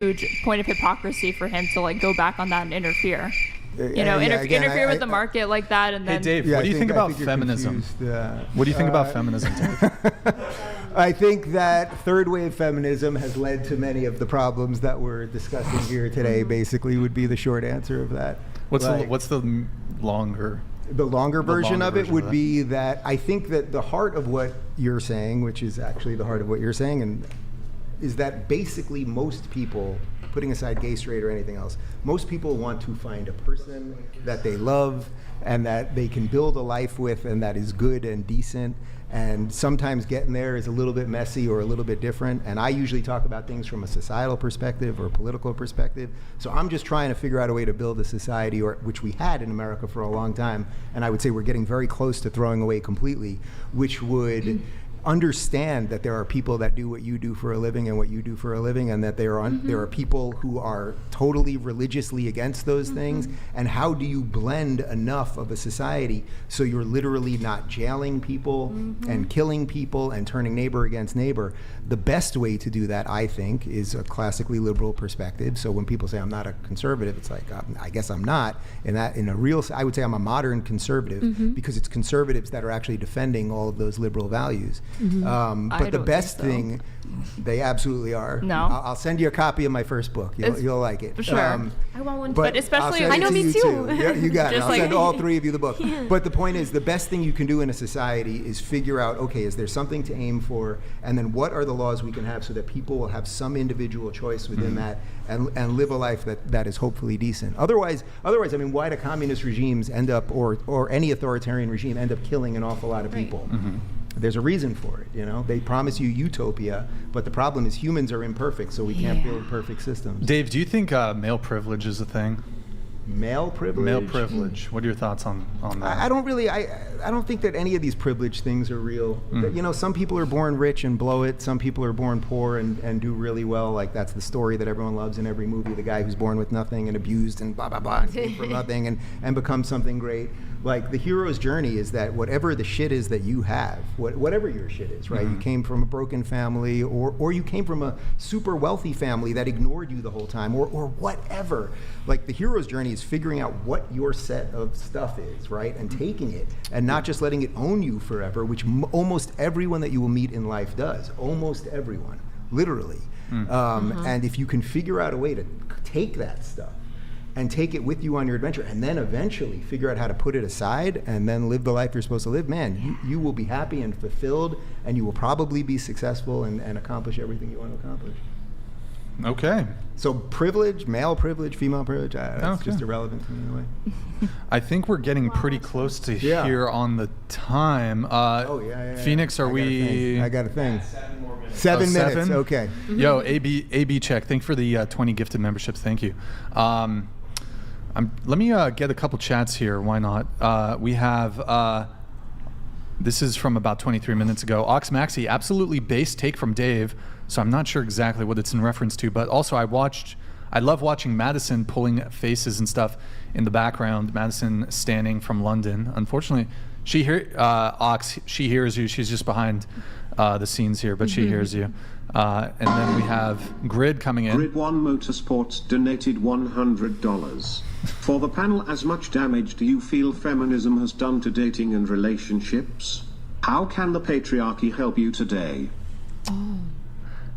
huge point of hypocrisy for him to like go back on that and interfere. Interfere with the market like that, and then. Hey Dave, what do you think about feminism? What do you think about feminism, Dave? I think that third wave feminism has led to many of the problems that we're discussing here today. Basically, would be the short answer of that. What's the longer? The longer version of it would be that I think that the heart of what you're saying, which is actually the heart of what you're saying, and is that basically most people, putting aside gay, straight, or anything else, most people want to find a person that they love and that they can build a life with and that is good and decent. And sometimes getting there is a little bit messy or a little bit different. And I usually talk about things from a societal perspective or a political perspective. So I'm just trying to figure out a way to build a society, which we had in America for a long time, and I would say we're getting very close to throwing away completely, which would understand that there are people that do what you do for a living and what you do for a living, and that there are people who are totally religiously against those things. And how do you blend enough of a society so you're literally not jailing people and killing people and turning neighbor against neighbor? The best way to do that, I think, is a classically liberal perspective. So when people say I'm not a conservative, it's like, I guess I'm not. I would say I'm a modern conservative, because it's conservatives that are actually defending all of those liberal values. But the best thing, they absolutely are. No. I'll send you a copy of my first book. You'll like it. Sure. I want one. But especially, I know, me too. Yeah, you got it. I'll like, send all three of you the book. Yeah. But the point is, the best thing you can do in a society is figure out, okay, is there something to aim for? And then what are the laws we can have so that people will have some individual choice within that and live a life that is hopefully decent. Otherwise, I mean, why do communist regimes end up, or any authoritarian regime end up killing an awful lot of people? There's a reason for it, They promise you utopia, but the problem is humans are imperfect, so we can't build perfect systems. Dave, do you think male privilege is a thing? Male privilege? Male privilege. What are your thoughts on that? I don't think that any of these privilege things are real. Some people are born rich and blow it. Some people are born poor and do really well. Like, that's the story that everyone loves in every movie, the guy who's born with nothing and abused and blah, blah, blah, and came from nothing and becomes something great. Like, the hero's journey is that whatever the shit is that you have, whatever your shit is, right? You came from a broken family, or you came from a super wealthy family that ignored you the whole time, or whatever. Like, the hero's journey is figuring out what your set of stuff is, right? And taking it, and not just letting it own you forever, which almost everyone that you will meet in life does. Almost everyone, literally. And if you can figure out a way to take that stuff and take it with you on your adventure, and then eventually figure out how to put it aside and then live the life you're supposed to live, man, you will be happy and fulfilled, and you will probably be successful and accomplish everything you want to accomplish. Okay. So privilege, male privilege, female privilege, that's just irrelevant to me in a way. I think we're getting pretty close to here on the time. Phoenix, are we? I got a thing. 7 more minutes. 7 minutes, 7? okay. Yo, AB check. Thank you for the 20 gifted memberships. Thank you. Let me get a couple chats here. Why not? We have, this is from about 23 minutes ago. Ox Maxi, absolutely base take from Dave. So I'm not sure exactly what it's in reference to, but also I love watching Madison pulling faces and stuff in the background. Madison standing from London. Unfortunately, Ox, she hears you. She's just behind the scenes here, but she hears you. And then we have Grid coming in. Grid 1 Motorsports donated $100. For the panel, as much damage do you feel feminism has done to dating and relationships? How can the patriarchy help you today?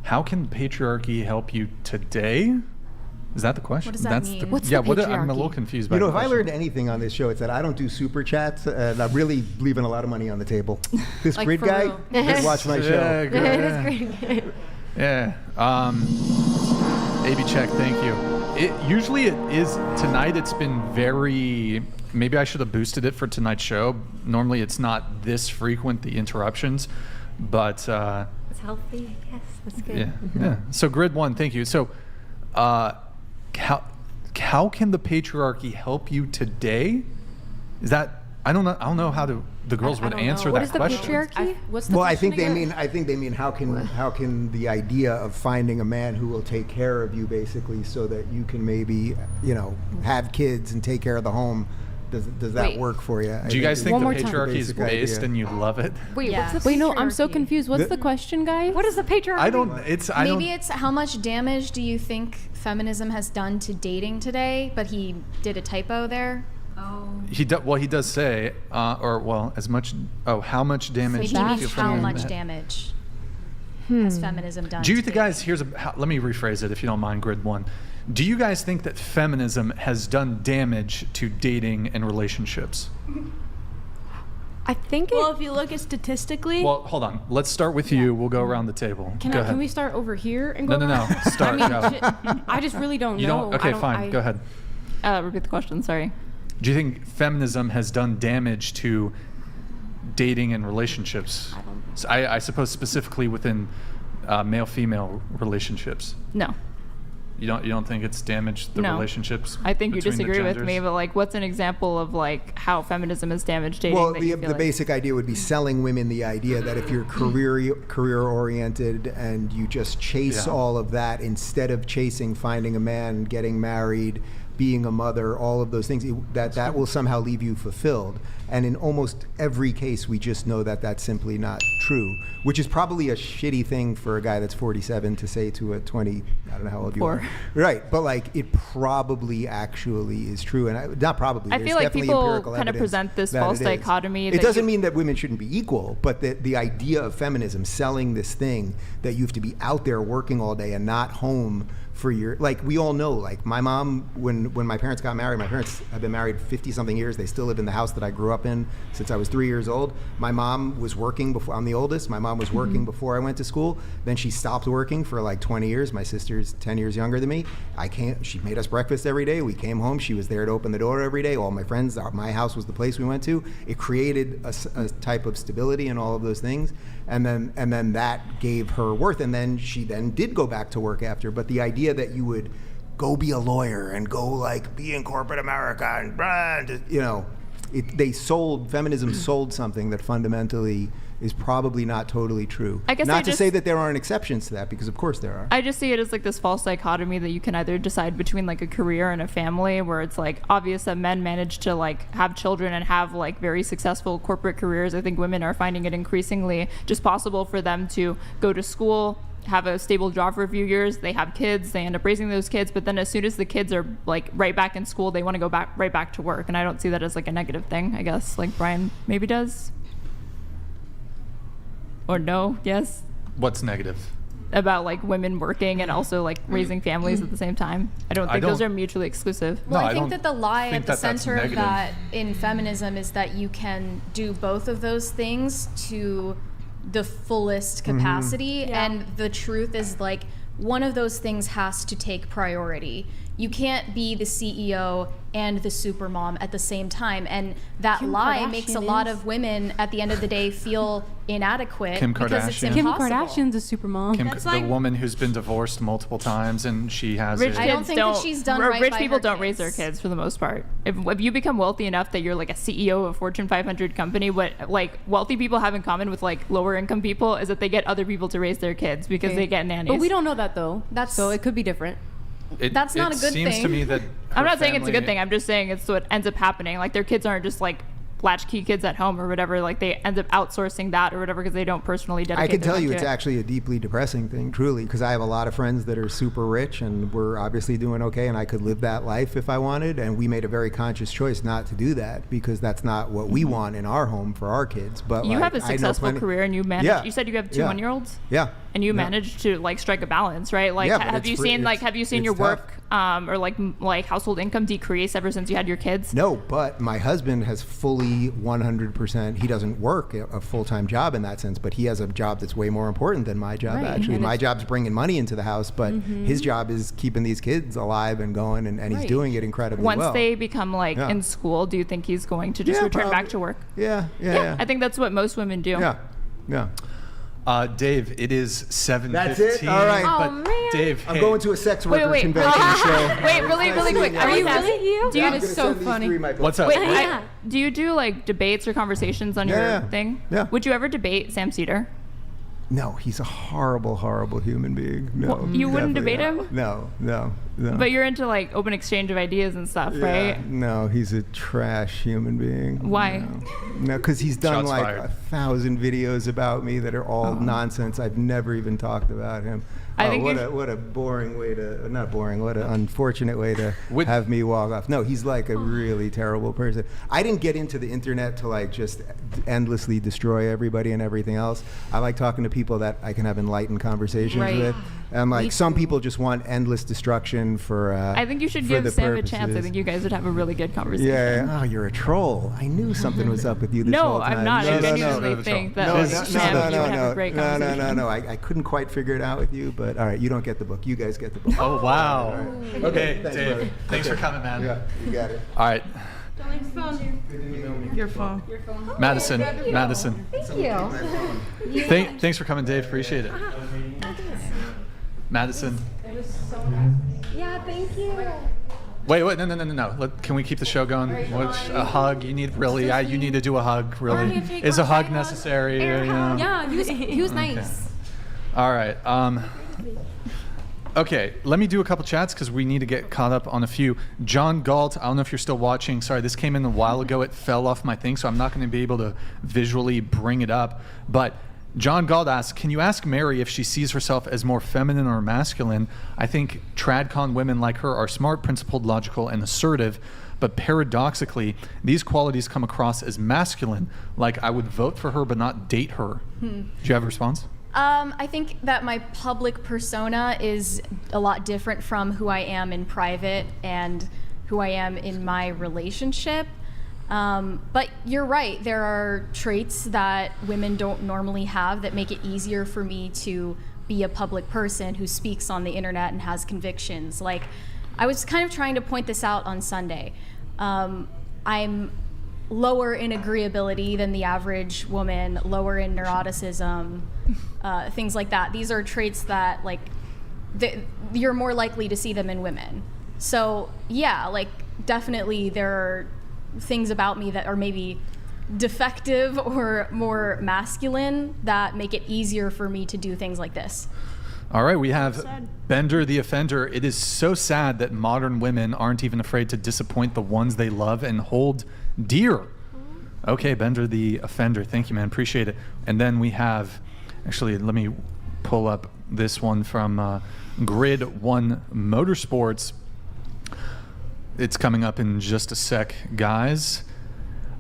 How can patriarchy help you today? Is that the question? What does that mean? What's the patriarchy? I'm a little confused by if I learned anything on this show, it's that I don't do super chats, and I'm really leaving a lot of money on the table. This Like, Grid for guy, real. just watch my show. Yeah. AB check, thank you. Usually it is, tonight it's been very, maybe I should have boosted it for tonight's show. Normally it's not this frequent, the interruptions, but... it's healthy, I guess. That's good. Yeah. So Grid 1, thank you. So how can the patriarchy help you today? Is that, I don't know how the girls would answer that question. What is the patriarchy? What's the Well, I question think they mean how can the idea of finding a man who will take care of you, basically, so that you can maybe have kids and take care of the home. Does that work for you? Do you guys think the patriarchy is based and you love it? Wait, Yeah. what's the Wait, no, I'm so patriarchy? confused. What's the question, guy? What is the patriarchy? It's Maybe it's how much damage do you think feminism has done to dating today, but he did a typo there. Oh. He does say, as much. Oh, how much damage? So he do you means feel how from much that? damage has feminism done? Do you to think, dating? guys? Let me rephrase it, if you don't mind. Grid one. Do you guys think that feminism has done damage to dating and relationships? I think Well, if you look at statistically, Well, hold on. Let's start with you. We'll go around the table. Go ahead. Can we start over here and go? No. Start. I go. mean, I just really don't You know. don't. Okay, fine. Go ahead. Repeat the question. Sorry. Do you think feminism has done damage to dating and relationships? I suppose specifically within male-female relationships. No. You don't think it's damaged the No. relationships? I think you between the disagree with me, genders? but like, what's an example of like how feminism has damaged dating? Well, that you the feel like- basic idea would be selling women the idea that if you're career oriented and you just chase all of that instead of chasing finding a man, getting married, being a mother, all of those things, that will somehow leave you fulfilled. And in almost every case, we just know that that's simply not true, which is probably a shitty thing for a guy that's 47 to say to a 20, I don't know how old you are. Right, but like it probably actually is true. And not probably, I there's feel like definitely people empirical kind of evidence present this that false it is. dichotomy. It doesn't mean that women shouldn't be equal, but the idea of feminism, selling this thing that you have to be out there working all day and not home for your, like we all know, like my mom, when my parents got married, my parents have been married 50 something years. They still live in the house that I grew up in since I was 3 years old. My mom was working before, I'm the oldest. My mom was working before I went to school. Then she stopped working for like 20 years. My sister's 10 years younger than me. She made us breakfast every day. We came home. She was there to open the door every day. All my friends, my house was the place we went to. It created a type of stability and all of those things. And then that gave her worth. And then she then did go back to work after. But the idea that you would go be a lawyer and go like be in corporate America and feminism sold something that fundamentally is probably not totally true. I guess not to say that there aren't exceptions to that, because of course there are. I just see it as like this false dichotomy that you can either decide between like a career and a family, where it's like obvious that men manage to like have children and have like very successful corporate careers. I think women are finding it increasingly just possible for them to go to school, have a stable job for a few years, they have kids, they end up raising those kids, but then as soon as the kids are like right back in school, they want to go back right back to work. And I don't see that as like a negative thing, I guess, like Brian maybe does. Or no, yes? What's negative? About like women working and also like raising families at the same time. I don't think those are mutually exclusive. Well, No, I I think don't that the lie think at the that that's center of negative. that in feminism is that you can do both of those things to the fullest capacity. And the truth is like one of those things has to take priority. You can't be the CEO and the supermom at the same time. And that Kim lie makes a Kardashian lot is. of women at the end of the day feel inadequate Kim because it's Kardashian. Kim impossible. Kardashian's a super mom. The woman who's been divorced multiple times and she has Rich I a, don't kids think that she's done right rich by people her don't raise their kids. kids for the most part. If you become wealthy enough that you're like a CEO of a Fortune 500 company, what like wealthy people have in common with like lower income people is that they get other people to raise their kids because Okay. they get nannies. But we don't know that though. That's- So it could be different. That's not a good It seems to thing. me that I'm her not saying it's a good family- thing. I'm just saying it's what ends up happening. Like their kids aren't just like latchkey kids at home or whatever. Like they end up outsourcing that or whatever because they don't personally dedicate. I can their tell time you to it's it. actually a deeply depressing thing, truly, because I have a lot of friends that are super rich and we're obviously doing okay, and I could live that life if I wanted. And we made a very conscious choice not to do that because that's not what we want in our home for our kids. But You like, have a I know successful plenty- career and you manage. Yeah. You said you have two Yeah. 1-year-olds. Yeah. And you Yeah. managed to like strike a balance, right? Like, Yeah, but have it's you free- seen like it's- have you seen it's your tough. work or like household income decrease ever since you had your kids? No, but my husband has fully 100%. He doesn't work a full-time job in that sense, but he has a job that's way more important than my job, Right, actually. and My it's- job's bringing money into the house, but his job is keeping these kids alive and going, and he's Right. doing it incredibly Once well. they become like Yeah. in school, do you think he's going to just Yeah, return back probably. to work? Yeah. I think that's what most women do. Yeah. Dave, it is 7:15. That's it? All right. Oh, But man. Dave, I'm hey, going to a sex worker Wait. convention, so... Wait, really quick. Are you really? Do you I'm That gonna is so send these funny. three my what's up? wait? Yeah. Do you do like debates or conversations on Yeah. your thing? Yeah. Would you ever debate Sam Cedar? No, he's a horrible, horrible human being. No, Well, you wouldn't definitely debate not. him? No. But you're into like open exchange of ideas and stuff, Yeah, right? no, he's a trash human being. Why? No, because he's done Shots like fired. 1,000 videos about me that are all nonsense. I've never even talked about him. I think what a boring way to, not boring, what an unfortunate way to have me walk off. No, he's like a really terrible person. I didn't get into the internet to like just endlessly destroy everybody and everything else. I like talking to people that I can have enlightened conversations with. And like some people just want endless destruction for I think you should give Sam a chance. I think you guys would have a really good conversation. Yeah. Oh, you're a troll. I knew something was up with you this whole time. I'm not. I genuinely think that Sam, you would have a great conversation. No. I couldn't quite figure it out with you, but all right, you don't get the book. You guys get the book. Oh, wow. Right. Okay, Thanks, Dave. brother. Thanks for coming, man. Yeah, you got it. All right. Your phone. Madison. Thank you. Thanks for coming, Dave. Appreciate it. Madison. Yeah, thank you. Wait, no. Can we keep the show going? A hug? You need you need to do a hug, really. Is a hug necessary? Yeah, he was nice. Okay. All right. Okay, let me do a couple chats because we need to get caught up on a few. John Galt, I don't know if you're still watching. Sorry, this came in a while ago. It fell off my thing, so I'm not going to be able to visually bring it up. But John Galt asks, can you ask Mary if she sees herself as more feminine or masculine? I think Tradcon women like her are smart, principled, logical, and assertive. But paradoxically, these qualities come across as masculine, like I would vote for her but not date her. Do you have a response? I think that my public persona is a lot different from who I am in private and who I am in my relationship. But you're right, there are traits that women don't normally have that make it easier for me to be a public person who speaks on the internet and has convictions. Like, I was kind of trying to point this out on Sunday. I'm lower in agreeability than the average woman, lower in neuroticism, things like that. These are traits that, like, you're more likely to see them in women. So, yeah, like, definitely there are things about me that are maybe defective or more masculine that make it easier for me to do things like this. All right, we have Bender the Offender. It is so sad that modern women aren't even afraid to disappoint the ones they love and hold dear. Okay, Bender the Offender. Thank you, man. Appreciate it. And then we have, actually, let me pull up this one from Grid 1 Motorsports. It's coming up in just a sec, guys.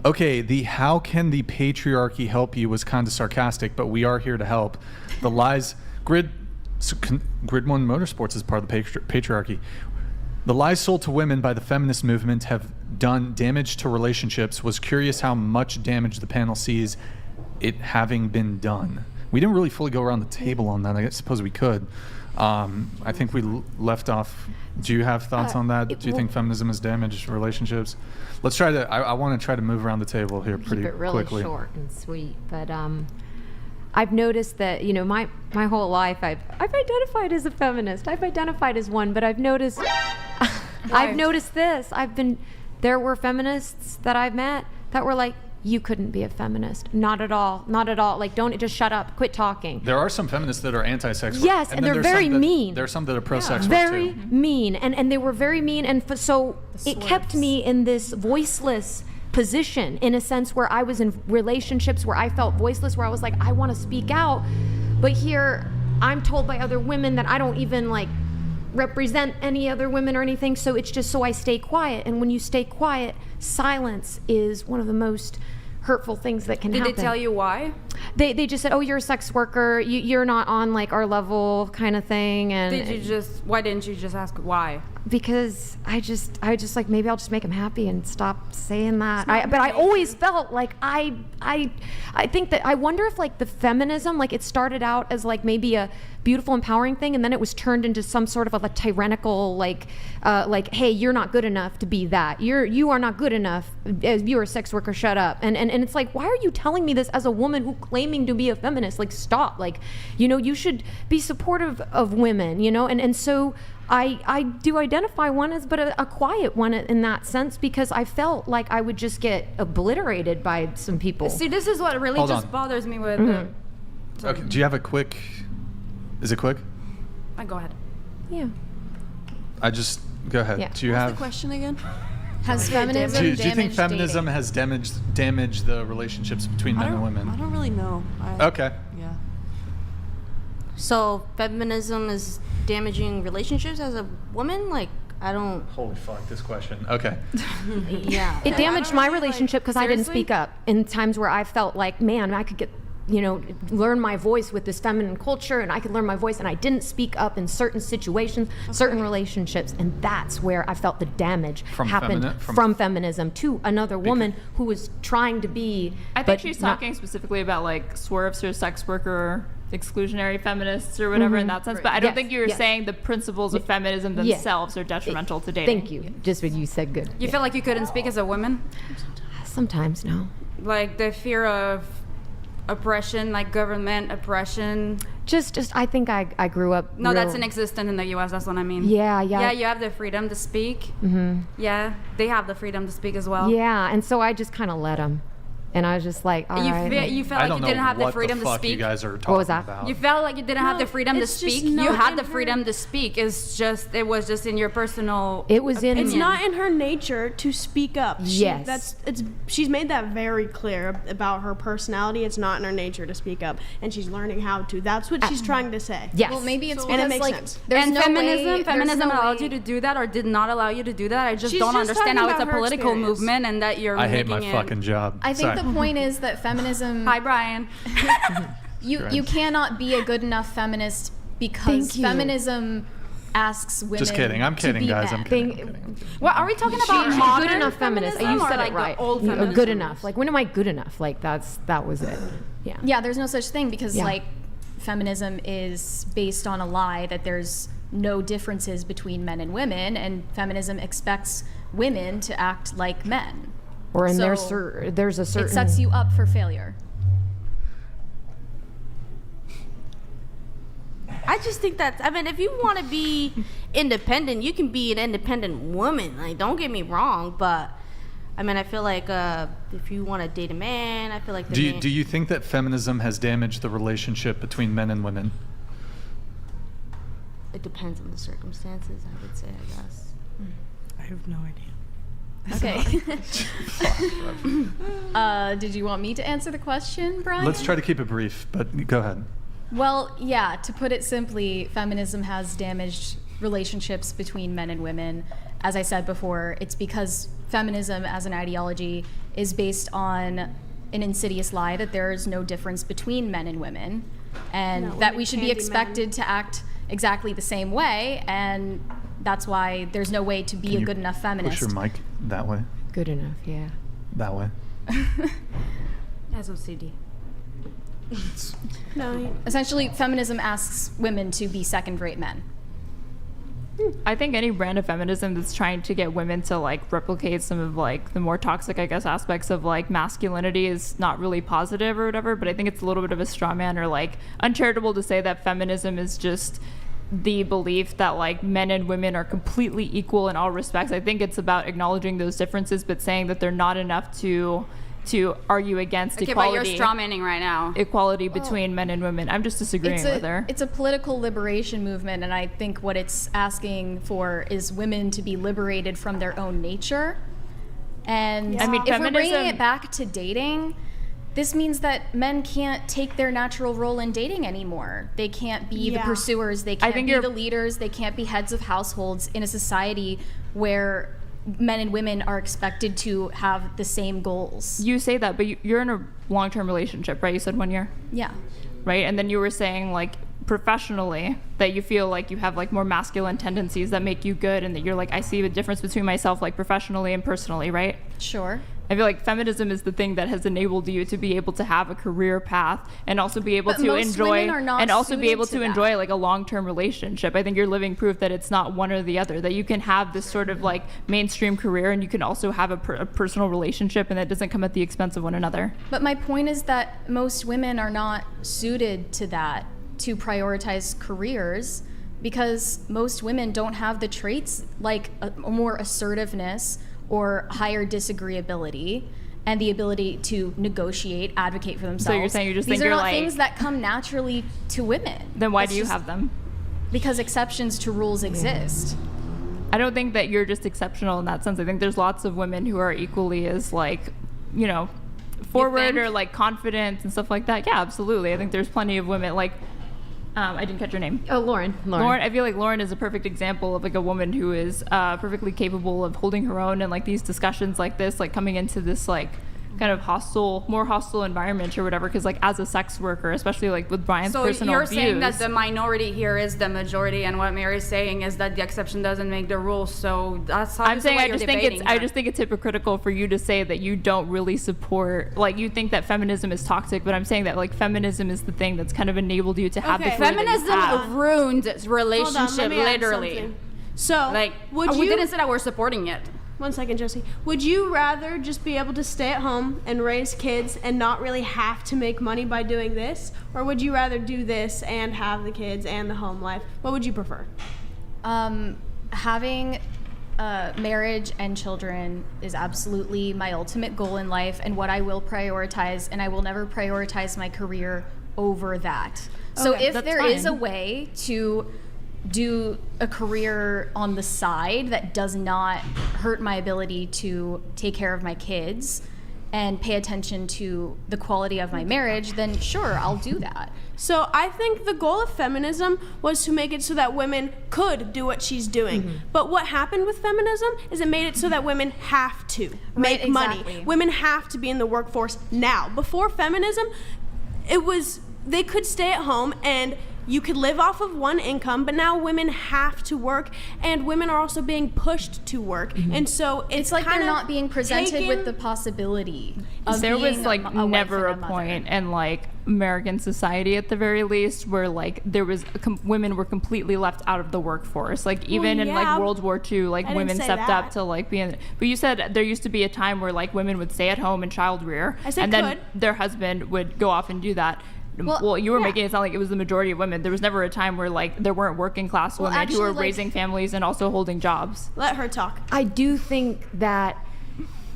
Okay, the how can the patriarchy help you was kind of sarcastic, but we are here to help. The lies, Grid 1 Motorsports is part of the patriarchy. The lies sold to women by the feminist movement have done damage to relationships. Was curious how much damage the panel sees it having been done. We didn't really fully go around the table on that. I suppose we could. I think we left off. Do you have thoughts on that? Do you think feminism has damaged relationships? Let's try to. I want to try to move around the table here pretty Keep it really quickly. short and sweet, but I've noticed that, you know, my whole life I've identified as a feminist. I've identified as one, but I've noticed this. There were feminists that I've met that were like, you couldn't be a feminist. Not at all. Not at all. Like, don't, just shut up. Quit talking. There are some feminists that are anti-sex work. Yes, and they're very mean. There are some that are pro-sex work very too. mean, and they were very mean, and so it kept me in this voiceless position, in a sense where I was in relationships where I felt voiceless, where I was like, I want to speak out, but here I'm told by other women that I don't even like represent any other women or anything, so it's just, so I stay quiet. And when you stay quiet, silence is one of the most hurtful things that can happen. Did they tell you why? They just said, oh, you're a sex worker, you're not on like our level kind of thing. And why didn't you just ask why? Because I just like, maybe I'll just make him happy and stop saying that. But I always felt like I think that, I wonder if like the feminism, like it started out as like maybe a beautiful, empowering thing, and then it was turned into some sort of a tyrannical, like, hey, you're not good enough to be that. You are not good enough. You're a sex worker. Shut up. And it's like, why are you telling me this as a woman who claiming to be a feminist? Like, stop. Like, you know, you should be supportive of women. You know, and so I do identify one as, but a quiet one in that sense, because I felt like I would just get obliterated by some people. See, this is what really bothers me with. Okay. Do you have a quick? Is it quick? Go ahead. Yeah. Go ahead. Yeah. Do you What's have the question again? Has feminism do you think damaged feminism dating? has damaged the relationships between men and women? I don't really know. Okay. Yeah. So feminism is damaging relationships as a woman? Like, I don't. Holy fuck, this question. Okay. Yeah. It damaged my really, relationship because I didn't speak up in times where I felt like, man, I could get, learn my voice with this feminine culture, and I could learn my voice, and I didn't speak up in certain situations, certain relationships, and that's where I felt the damage happened from feminism to another woman who was trying to be. I think she's talking specifically about like swerves or sex worker exclusionary feminists or whatever in that sense, but I don't think you're saying the principles of feminism themselves are detrimental to dating. Thank you. Just what you said. Good. You feel like you couldn't speak as a woman? Sometimes, no. Like the fear of oppression, like government oppression. Just I think I grew up. No, that's inexistent in the U.S. That's what I mean. Yeah. Yeah, you have the freedom to speak. Yeah, they have the freedom to speak as well. Yeah, and so I just kind of let them. And I was just like, all right. You felt like you didn't have the freedom to speak. You guys are talking What was that? about. You felt like you didn't have the freedom to it's just speak. You not had in the freedom to speak. It was just in your personal. It was in. It's not in her nature to speak up. Yes. She's made that very clear about her personality. It's not in her nature to speak up, and she's learning how to. That's what she's trying to say. Yes. Well, maybe it's And it because makes like sense. there's And no way, feminism allowed you to do that, or did not allow you to do that. I just She's don't just understand talking how it's a about her political experience. movement, and that you're. I hate my making it- fucking job. I think Sorry. the point is that feminism. Hi, Brian. You cannot be a good enough feminist because Thank you. feminism asks women. Just kidding. I'm to kidding, be guys. men. I'm kidding. Well, are we talking about She's modern good enough feminist. You feminism, or said like it right. The old Good feminism? enough. Like, when am I good enough? Like, that was it. Yeah. Yeah, there's no such thing because Yeah. like feminism is based on a lie that there's no differences between men and women, and feminism expects women to act like men. Or in So there's a certain. It sets you up for failure. I just think if you want to be independent, you can be an independent woman. Like, don't get me wrong, but I feel like if you want to date a man, I feel like Do you think that feminism has damaged the relationship between men and women? it depends on the circumstances, I would say, I guess. I have no idea. Okay. Did you want me to answer the question, Brian? Let's try to keep it brief, but go ahead. Well, yeah, to put it simply, feminism has damaged relationships between men and women. As I said before, it's because feminism as an ideology is based on an insidious lie that there is no difference between men and women, and No, that women we should can't be be expected to act exactly the same way, and that's why there's no way to be Can a you good enough feminist. Push your mic that way. Good enough, yeah. That way. As OCD. No, Essentially, feminism asks women to be second-rate men. I think any brand of feminism that's trying to get women to like replicate some of like the more toxic, I guess, aspects of like masculinity is not really positive or whatever, but I think it's a little bit of a straw man or like uncharitable to say that feminism is just the belief that like men and women are completely equal in all respects. I think it's about acknowledging those differences, but saying that they're not enough to argue against equality. But you're strawmanning right now. Equality between men and women. I'm just disagreeing with her. It's a political liberation movement, and I think what it's asking for is women to be liberated from their own nature. And I mean, if we're bringing feminism- it back to dating, this means that men can't take their natural role in dating anymore. They can't be the Yeah. pursuers. They I can't think be you're- the leaders. They can't be heads of households in a society where men and women are expected to have the same goals. You say that, but you're in a long-term relationship, right? You said 1 year, Yeah. right? And then you were saying like professionally that you feel like you have like more masculine tendencies that make you good, and that you're like, I see the difference between myself like professionally and personally, right? Sure. I feel like feminism is the thing that has enabled you to be able to have a career path and also be able But to most enjoy women are not and also be suited able to to that. enjoy like a long-term relationship. I think you're living proof that it's not one or the other, that you can have this sort of like mainstream career and you can also have a personal relationship, and that doesn't come at the expense of one another. But my point is that most women are not suited to that, to prioritize careers, because most women don't have the traits like a more assertiveness or higher disagreeability and the ability to negotiate, advocate for themselves. So you're saying you just These think are you're not like- things that come naturally to women. Then why It's do you just have them? Because exceptions to rules exist. I don't think that you're just exceptional in that sense. I think there's lots of women who are equally as like, you know, forward think? or like confident and stuff like that. Yeah, absolutely. I think there's plenty of women like I didn't catch her name. Oh, Lauren. I feel like Lauren is a perfect example of like a woman who is perfectly capable of holding her own, and like these discussions like this, like coming into this like kind of more hostile environment or whatever. Because like as a sex worker, especially like with Brian's personal views. So you're saying that the minority here is the majority, and what Mary's saying is that the exception doesn't make the rule. So that's I'm saying what I you're just think debating I here. just think it's hypocritical for you to say that you don't really support, like you think that feminism is toxic, but I'm saying that like feminism is the thing that's kind of enabled you to have the Okay. career that you have. Feminism ruined Hold on, relationship, let me add literally. something. So, Like, would we you? didn't say that we're supporting it. One second, Josie. Would you rather just be able to stay at home and raise kids and not really have to make money by doing this? Or would you rather do this and have the kids and the home life? What would you prefer? Having marriage and children is absolutely my ultimate goal in life, and what I will prioritize, and I will never prioritize my career over that. So Okay, if that's there is a fine. way to do a career on the side that does not hurt my ability to take care of my kids and pay attention to the quality of my marriage, then sure, I'll do that. So I think the goal of feminism was to make it so that women could do what she's doing. But what happened with feminism is it made it so that women have to make Right, money. exactly. Women have to be in the workforce now. Before feminism, it was they could stay at home and you could live off of one income, but now women have to work, and women are also being pushed to work. And so It's like kind they're of not being presented with taken- the possibility of There was being like a wife never a and mother. point in like American society at the very least where like there was women were completely left out of the workforce. Like even in yeah, like World War II, like I didn't women say stepped that. up to like be in. But you said there used to be a time where like women would stay at home and child rear, I said and then could. their husband would go off and do that. Well, You were yeah. making it sound like it was the majority of women. There was never a time where like there weren't working class Well, women who were actually, like- raising families and also holding jobs. Let her talk. I do think that,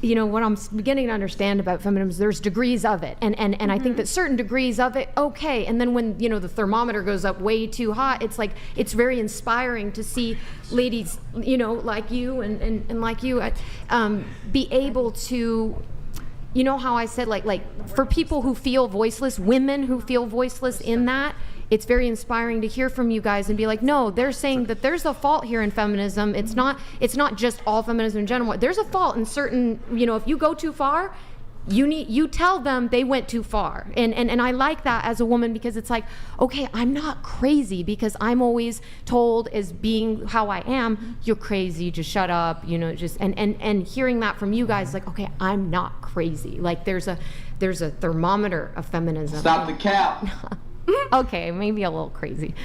you know, what I'm beginning to understand about feminism is there's degrees of it. And I think that certain degrees of it, okay. And then when, you know, the thermometer goes up way too hot, it's like, it's very inspiring to see ladies, you know, like you and like you, be able to, you know how I said, like for people who feel voiceless, women who feel voiceless in that, it's very inspiring to hear from you guys and be like, no, they're saying that there's a fault here in feminism. It's not just all feminism in general. There's a fault in certain, you know, if you go too far, you tell them they went too far. And I like that as a woman because it's like, okay, I'm not crazy because I'm always told as being how I am, you're crazy, just shut up, you know, just and hearing that from you guys, like, okay, I'm not crazy. Like there's a thermometer of feminism. Stop the cap. Okay, maybe a little crazy.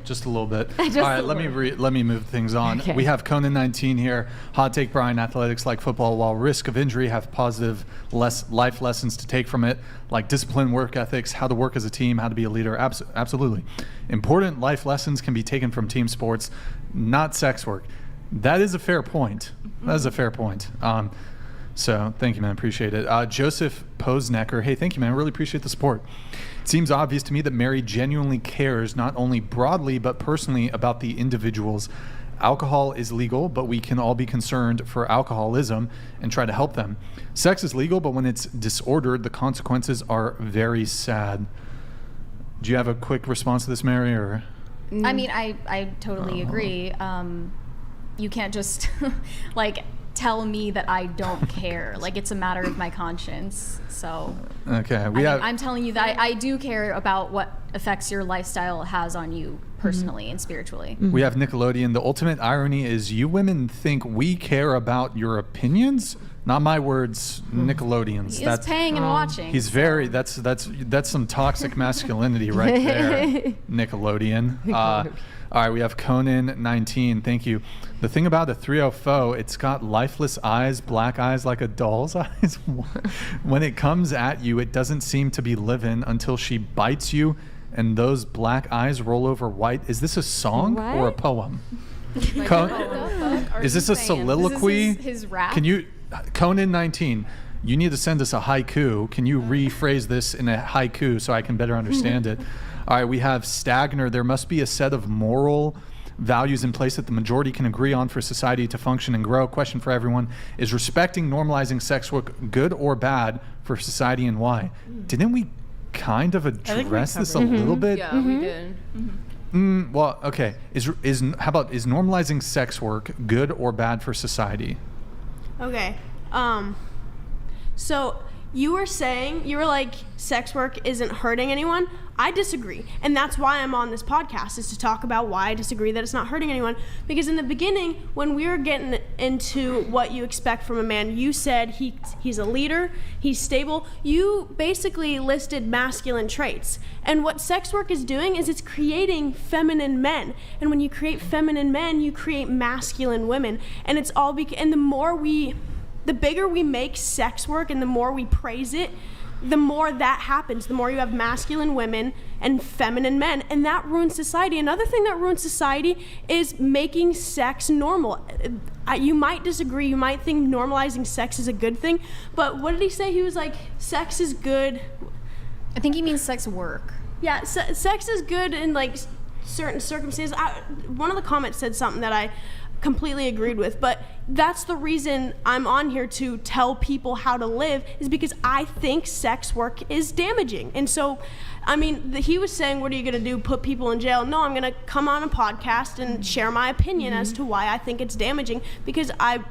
Just a little bit. Just All right, a let me move things on. Okay. We have Conan 19 here. Hot take: Brian, athletics like football, while risk of injury, have positive life lessons to take from it, like discipline, work ethics, how to work as a team, how to be a leader. Absolutely. Important life lessons can be taken from team sports, not sex work. That is a fair point. That is a fair point. So thank you, man. Appreciate it. Joseph Posnecker. Hey, thank you, man. I really appreciate the support. It seems obvious to me that Mary genuinely cares not only broadly but personally about the individuals. Alcohol is legal, but we can all be concerned for alcoholism and try to help them. Sex is legal, but when it's disordered, the consequences are very sad. Do you have a quick response to this, Mary? Or I mean, I totally agree. You can't just like tell me that I don't care. Like it's a matter of my conscience. So okay, I'm telling you that I do care about what effects your lifestyle has on you personally and spiritually. We have Nickelodeon. The ultimate irony is you women think we care about your opinions. Not my words, Nickelodeon's. He's paying and watching. He's very. That's some toxic masculinity right there, Nickelodeon. All right, we have Conan 19. Thank you. The thing about the 304, it's got lifeless eyes, black eyes like a doll's eyes. When it comes at you, it doesn't seem to be living until she bites you, and those black eyes roll over white. Is this a song or a poem? Is this a soliloquy? This is his rap? Can you, Conan 19? You need to send us a haiku. Can you rephrase this in a haiku so I can better understand it? All right, we have Stagner. There must be a set of moral values in place that the majority can agree on for society to function and grow. Question for everyone: is respecting, normalizing sex work good or bad for society, and why? Didn't we kind of we addressed this a covered little bit. Yeah, we did. Well, okay. Is normalizing sex work good or bad for society? Okay. So you were saying, you were like, sex work isn't hurting anyone. I disagree. And that's why I'm on this podcast, is to talk about why I disagree that it's not hurting anyone. Because in the beginning, when we were getting into what you expect from a man, you said he's a leader, he's stable. You basically listed masculine traits. And what sex work is doing is it's creating feminine men. And when you create feminine men, you create masculine women. And it's all and the bigger we make sex work and the more we praise it, the more that happens, the more you have masculine women and feminine men, and that ruins society. Another thing that ruins society is making sex normal. You might disagree, you might think normalizing sex is a good thing, but what did he say? He was like, sex is good. I think he means sex work. Yeah, sex is good in like certain circumstances. One of the comments said something that I completely agreed with, but that's the reason I'm on here, to tell people how to live, is because I think sex work is damaging. And so, I mean, he was saying, what are you going to do, put people in jail? No, I'm going to come on a podcast and share my opinion as to why I think it's damaging, because I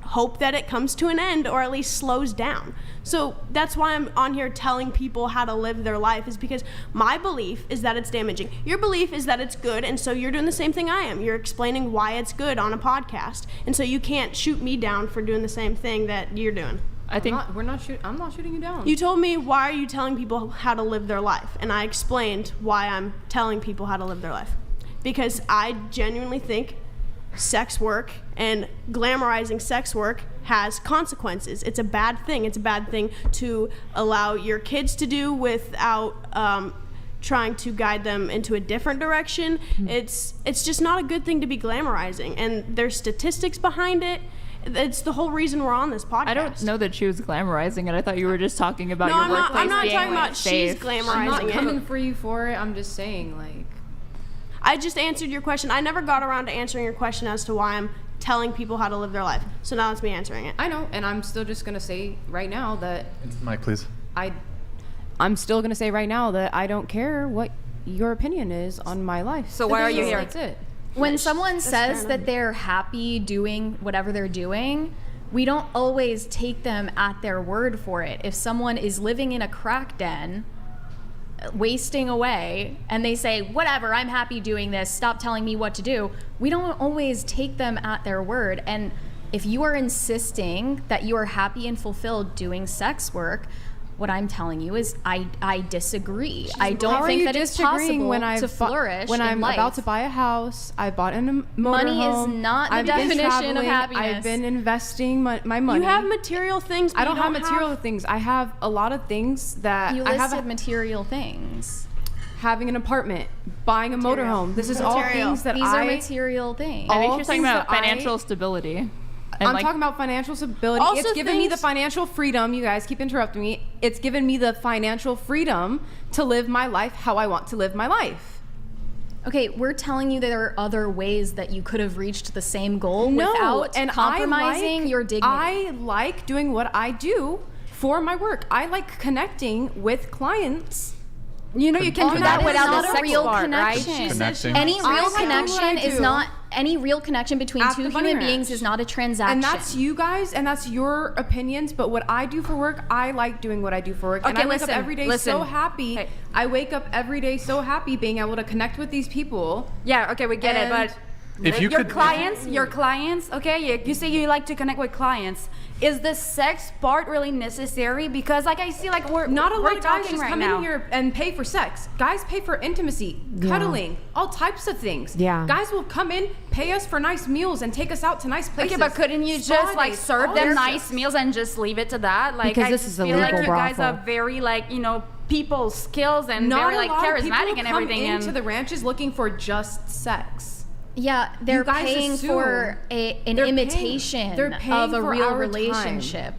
hope that it comes to an end, or at least slows down. So that's why I'm on here telling people how to live their life, is because my belief is that it's damaging. Your belief is that it's good, and so you're doing the same thing I am. You're explaining why it's good on a podcast, and so you can't shoot me down for doing the same thing that you're doing. I think I'm not shooting you down. You told me, why are you telling people how to live their life? And I explained why I'm telling people how to live their life. Because I genuinely think sex work and glamorizing sex work has consequences. It's a bad thing. It's a bad thing to allow your kids to do without trying to guide them into a different direction. It's just not a good thing to be glamorizing. And there's statistics behind it. It's the whole reason we're on this podcast. I don't know that she was glamorizing it. I thought you were just talking about No, your I'm not, workplace I'm not being talking like, about safe. she's glamorizing I'm not it. coming for you for it. I'm just saying, like, I just answered your question. I never got around to answering your question as to why I'm telling people how to live their life. So now it's me answering it. I know, and I'm still just gonna say right now that Mike, please. I'm still gonna say right now that I don't care what your opinion is on my life. So why are you here? That's it. When someone fair says enough. that they're happy doing whatever they're doing, we don't always take them at their word for it. If someone is living in a crack den, wasting away, and they say, whatever, I'm happy doing this, stop telling me what to do, we don't always take them at their word. And if you are insisting that you are happy and fulfilled doing sex work, what I'm telling you is I disagree. I don't think that it's possible to flourish when in I'm life. about to buy a house. I bought in a motorhome. Money is not the I've been definition of traveling, happiness. I've been investing my money. You have material things, but I don't you have material things. I have a lot of things that You I have. listed material things. Having an apartment, buying a motorhome. This is all Material. things that These are material things. I think all she's talking things about that financial stability. And I'm like, talking about financial stability. Also It's given me the things- financial freedom. You guys keep interrupting me. It's given me the financial freedom to live my life how I want to live my life. Okay, we're telling you that there are other ways that you could have reached the same goal No, without and compromising your dignity. I like doing what I do for my work. I like connecting with clients. You know, you can do that is without not the a sex real part, connection. right? Connecting. Any I real like doing what connection I is do. not any real connection between At two the Bunny human beings Ranch. is not a transaction. And that's you guys, and that's your opinions. But what I do for work, I like doing what I do for work. And Okay, I wake up listen, every day listen. so happy. Hey. I wake up every day so happy being able to connect with these people. Yeah, okay, we get it, And but If you your could- clients, okay, you say you like to connect with clients. Is the sex part really necessary? Because like I see, like we're Not a lot we're of guys talking just right come now. in here and pay for sex. Guys pay for intimacy, cuddling, all types of things. Yeah. Guys will come in, pay us for nice meals, and take us out to nice places. Okay, but couldn't you Spa just like days, serve all them this nice stuff. meals and just leave it to that? Like Because I this just is a feel like legal you guys brothel. are very like people skills and Not very a like lot of people charismatic and come everything. into And the ranches looking for just sex. Yeah, they're guys paying assume for an they're paying- imitation they're paying of a for real our time. relationship.